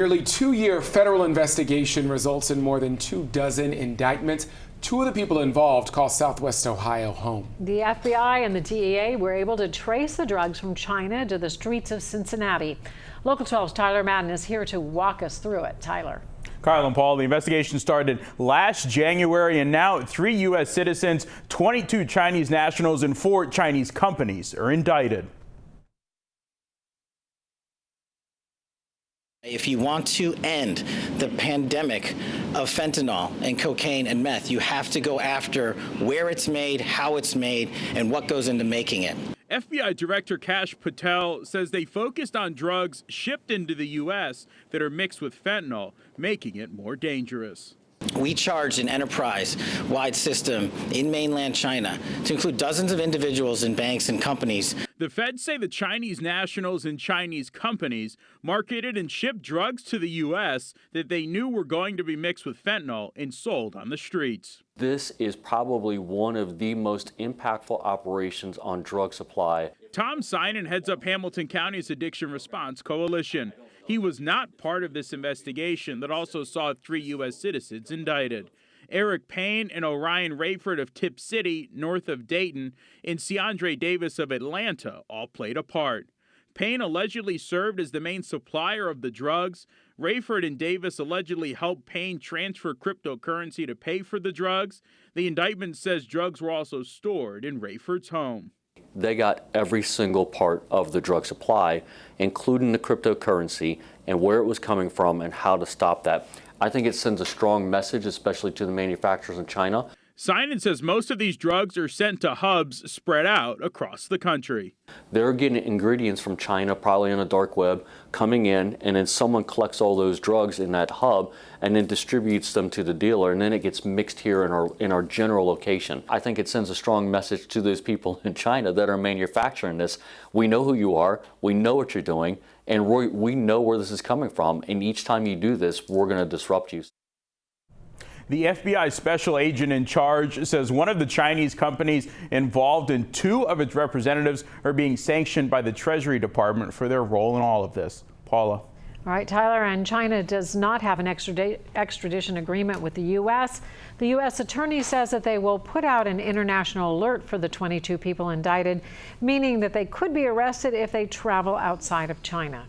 Nearly 2-year federal investigation results in more than 24 indictments. 2 of the people involved call Southwest Ohio home. The FBI and the DEA were able to trace the drugs from China to the streets of Cincinnati. Local 12's Tyler Madden is here to walk us through it. Tyler. Kyle and Paul, the investigation started last January, and now 3 U.S. citizens, 22 Chinese nationals, and 4 Chinese companies are indicted. If you want to end the pandemic of fentanyl and cocaine and meth, you have to go after where it's made, how it's made, and what goes into making it. FBI Director Kash Patel says they focused on drugs shipped into the U.S. that are mixed with fentanyl, making it more dangerous. We charged an enterprise-wide system in mainland China to include dozens of individuals and banks and companies. The feds say the Chinese nationals and Chinese companies marketed and shipped drugs to the U.S. that they knew were going to be mixed with fentanyl and sold on the streets. This is probably one of the most impactful operations on drug supply. Tom Sinan heads up Hamilton County's Addiction Response Coalition. He was not part of this investigation that also saw 3 U.S. citizens indicted. Eric Payne and Orion Rayford of Tip City, north of Dayton, and Ciandre Davis of Atlanta all played a part. Payne allegedly served as the main supplier of the drugs. Rayford and Davis allegedly helped Payne transfer cryptocurrency to pay for the drugs. The indictment says drugs were also stored in Rayford's home. They got every single part of the drug supply, including the cryptocurrency and where it was coming from and how to stop that. I think it sends a strong message, especially to the manufacturers in China. Sinan says most of these drugs are sent to hubs spread out across the country. They're getting ingredients from China, probably on the dark web, coming in, and then someone collects all those drugs in that hub and then distributes them to the dealer, and then it gets mixed here in our general location. I think it sends a strong message to those people in China that are manufacturing this. We know who you are, we know what you're doing, and we know where this is coming from, and each time you do this, we're going to disrupt you. The FBI special agent in charge says one of the Chinese companies involved in 2 of its representatives are being sanctioned by the Treasury Department for their role in all of this. Paula. All right, Tyler, and China does not have an extradition agreement with the U.S. The U.S. attorney says that they will put out an international alert for the 22 people indicted, meaning that they could be arrested if they travel outside of China.